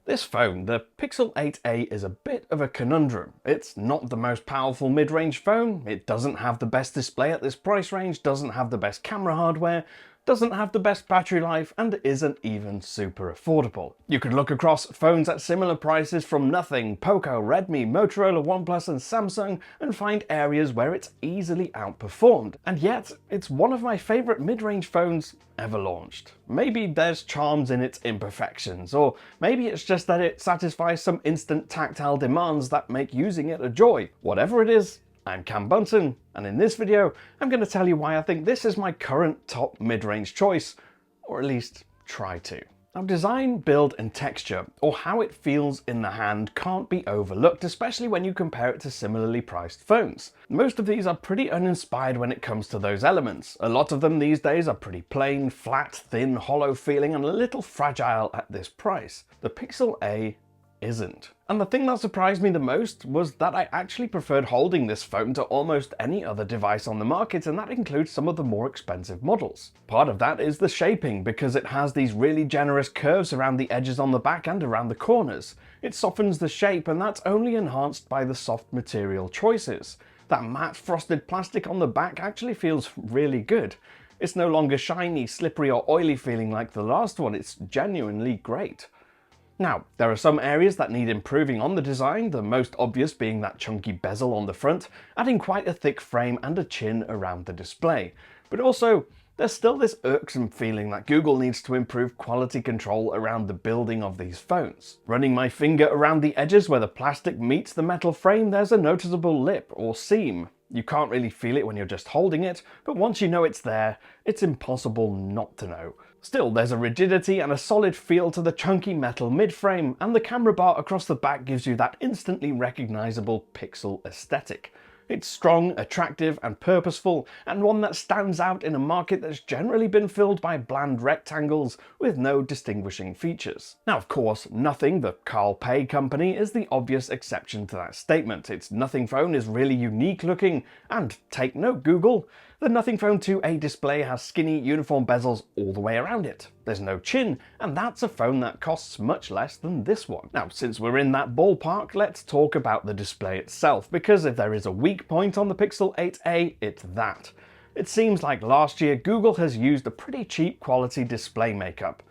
This phone, the Pixel 8a, is a bit of a conundrum. It's not the most powerful mid-range phone, it doesn't have the best display at this price range, doesn't have the best camera hardware, doesn't have the best battery life, and isn't even super affordable. You could look across phones at similar prices from nothing, Poco, Redmi, Motorola, OnePlus and Samsung, and find areas where it's easily outperformed. And yet, it's one of my favourite mid-range phones ever launched. Maybe there's charms in its imperfections, or maybe it's just that it satisfies some instant tactile demands that make using it a joy. Whatever it is, I'm Cam Bunton, and in this video, I'm going to tell you why I think this is my current top mid-range choice, or at least try to. Now, design, build and texture, or how it feels in the hand, can't be overlooked, especially when you compare it to similarly priced phones. Most of these are pretty uninspired when it comes to those elements. A lot of them these days are pretty plain, flat, thin, hollow feeling and a little fragile at this price. The Pixel A isn't. And the thing that surprised me the most was that I actually preferred holding this phone to almost any other device on the market, and that includes some of the more expensive models. Part of that is the shaping, because it has these really generous curves around the edges on the back and around the corners. It softens the shape, and that's only enhanced by the soft material choices. That matte frosted plastic on the back actually feels really good. It's no longer shiny, slippery or oily feeling like the last one, it's genuinely great. Now, there are some areas that need improving on the design, the most obvious being that chunky bezel on the front, adding quite a thick frame and a chin around the display. But also, there's still this irksome feeling that Google needs to improve quality control around the building of these phones. Running my finger around the edges where the plastic meets the metal frame, there's a noticeable lip or seam. You can't really feel it when you're just holding it, but once you know it's there, it's impossible not to know. Still, there's a rigidity and a solid feel to the chunky metal mid-frame, and the camera bar across the back gives you that instantly recognizable Pixel aesthetic. It's strong, attractive and purposeful, and one that stands out in a market that's generally been filled by bland rectangles with no distinguishing features. Now, of course, Nothing, the Carl Pei company, is the obvious exception to that statement. Its Nothing phone is really unique looking, and take note Google, the Nothing Phone 2a display has skinny uniform bezels all the way around it. There's no chin, and that's a phone that costs much less than this one. Now, since we're in that ballpark, let's talk about the display itself, because if there is a weak point on the Pixel 8a, it's that. It seems like last year Google has used a pretty cheap quality display makeup.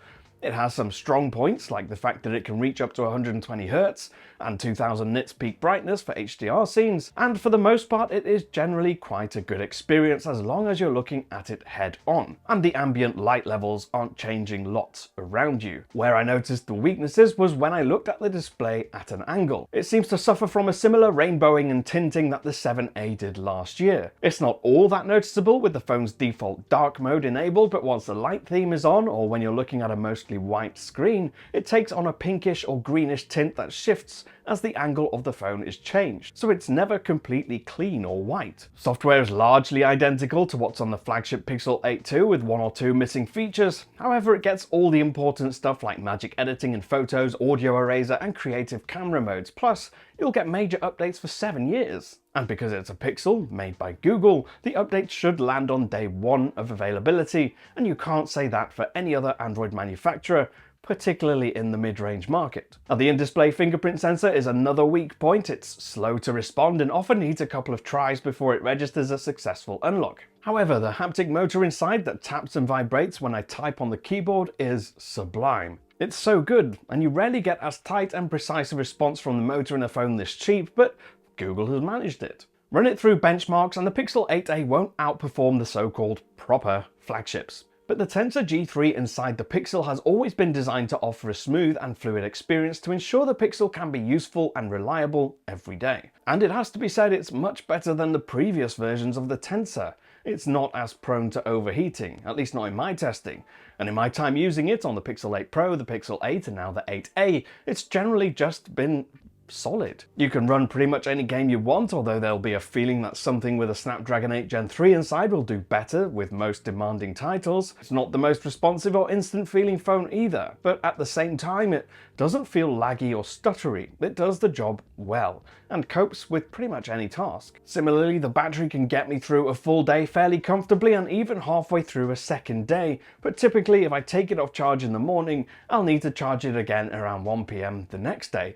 It has some strong points, like the fact that it can reach up to 120Hz and 2000 nits peak brightness for HDR scenes, and for the most part it is generally quite a good experience as long as you're looking at it head on, and the ambient light levels aren't changing lots around you. Where I noticed the weaknesses was when I looked at the display at an angle. It seems to suffer from a similar rainbowing and tinting that the 7a did last year. It's not all that noticeable with the phone's default dark mode enabled, but once the light theme is on, or when you're looking at a mostly white screen, it takes on a pinkish or greenish tint that shifts as the angle of the phone is changed, so it's never completely clean or white. Software is largely identical to what's on the flagship Pixel 8 II, with one or two missing features. However, it gets all the important stuff like magic editing in photos, audio eraser and creative camera modes, plus you'll get major updates for 7 years. And because it's a Pixel made by Google, the updates should land on day one of availability, and you can't say that for any other Android manufacturer, particularly in the mid-range market. Now, the in-display fingerprint sensor is another weak point. It's slow to respond and often needs a couple of tries before it registers a successful unlock. However, the haptic motor inside that taps and vibrates when I type on the keyboard is sublime. It's so good, and you rarely get as tight and precise a response from the motor in a phone this cheap, but Google has managed it. Run it through benchmarks and the Pixel 8a won't outperform the so-called proper flagships. But the Tensor G3 inside the Pixel has always been designed to offer a smooth and fluid experience to ensure the Pixel can be useful and reliable every day. And it has to be said, it's much better than the previous versions of the Tensor. It's not as prone to overheating, at least not in my testing. And in my time using it on the Pixel 8 Pro, the Pixel 8 and now the 8a, it's generally just been solid. You can run pretty much any game you want, although there'll be a feeling that something with a Snapdragon 8 Gen 3 inside will do better with most demanding titles. It's not the most responsive or instant feeling phone either, but at the same time it doesn't feel laggy or stuttery. It does the job well, and copes with pretty much any task. Similarly, the battery can get me through a full day fairly comfortably and even halfway through a second day, but typically if I take it off charge in the morning, I'll need to charge it again around 1 PM the next day.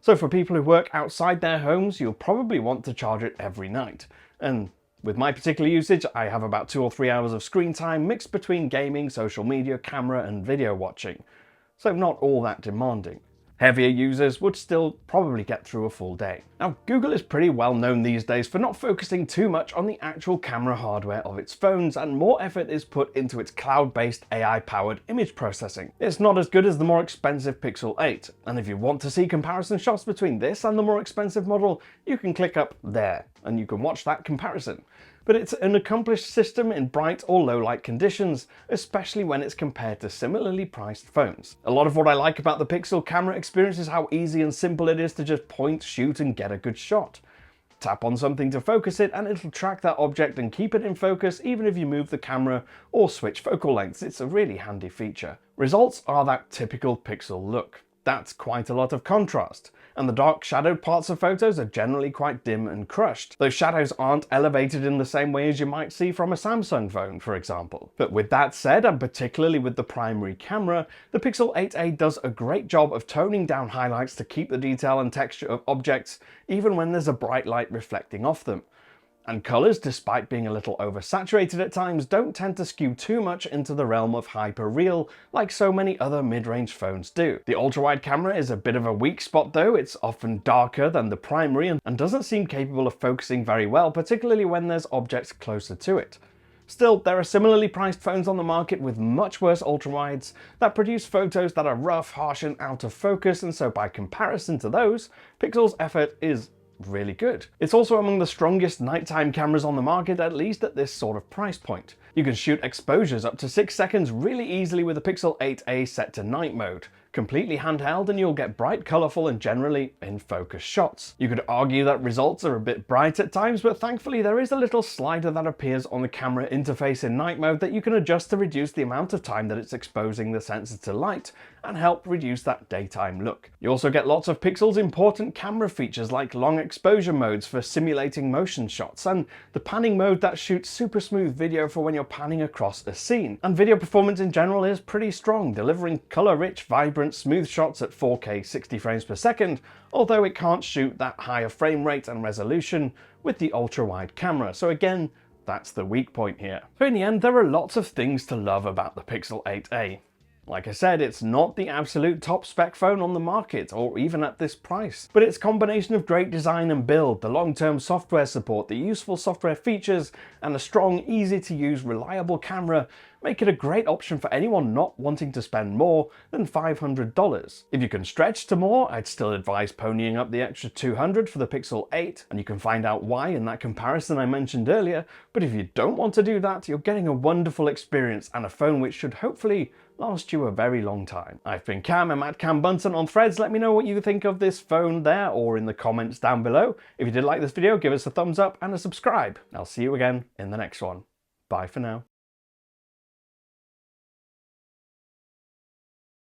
So for people who work outside their homes, you'll probably want to charge it every night. And with my particular usage, I have about 2 or 3 hours of screen time mixed between gaming, social media, camera and video watching. So not all that demanding. Heavier users would still probably get through a full day. Now, Google is pretty well known these days for not focusing too much on the actual camera hardware of its phones, and more effort is put into its cloud-based AI-powered image processing. It's not as good as the more expensive Pixel 8, and if you want to see comparison shots between this and the more expensive model, you can click up there, and you can watch that comparison. But it's an accomplished system in bright or low light conditions, especially when it's compared to similarly priced phones. A lot of what I like about the Pixel camera experience is how easy and simple it is to just point, shoot and get a good shot. Tap on something to focus it and it'll track that object and keep it in focus even if you move the camera or switch focal lengths. It's a really handy feature. Results are that typical Pixel look. That's quite a lot of contrast, and the dark shadowed parts of photos are generally quite dim and crushed. Those shadows aren't elevated in the same way as you might see from a Samsung phone, for example. But with that said, and particularly with the primary camera, the Pixel 8a does a great job of toning down highlights to keep the detail and texture of objects even when there's a bright light reflecting off them. And colours, despite being a little oversaturated at times, don't tend to skew too much into the realm of hyper-real like so many other mid-range phones do. The ultra-wide camera is a bit of a weak spot though. It's often darker than the primary and doesn't seem capable of focusing very well, particularly when there's objects closer to it. Still, there are similarly priced phones on the market with much worse ultra-wides that produce photos that are rough, harsh and out of focus, and so by comparison to those, Pixel's effort is really good. It's also among the strongest nighttime cameras on the market, at least at this sort of price point. You can shoot exposures up to 6 seconds really easily with the Pixel 8a set to night mode. Completely handheld and you'll get bright, colourful and generally in focus shots. You could argue that results are a bit bright at times, but thankfully there is a little slider that appears on the camera interface in night mode that you can adjust to reduce the amount of time that it's exposing the sensor to light and help reduce that daytime look. You also get lots of Pixel's important camera features like long exposure modes for simulating motion shots and the panning mode that shoots super smooth video for when you're panning across a scene. And video performance in general is pretty strong, delivering colour-rich, vibrant, smooth shots at 4K 60 frames per second, although it can't shoot that higher frame rate and resolution with the ultra-wide camera. So again, that's the weak point here. So in the end, there are lots of things to love about the Pixel 8a. Like I said, it's not the absolute top spec phone on the market, or even at this price. But its combination of great design and build, the long-term software support, the useful software features, and a strong, easy-to-use, reliable camera make it a great option for anyone not wanting to spend more than $500. If you can stretch to more, I'd still advise ponying up the extra $200 for the Pixel 8, and you can find out why in that comparison I mentioned earlier. But if you don't want to do that, you're getting a wonderful experience and a phone which should hopefully last you a very long time. I've been Cam, I'm at Cam Bunton on Threads. Let me know what you think of this phone there or in the comments down below. If you did like this video, give us a thumbs up and a subscribe. I'll see you again in the next one. Bye for now.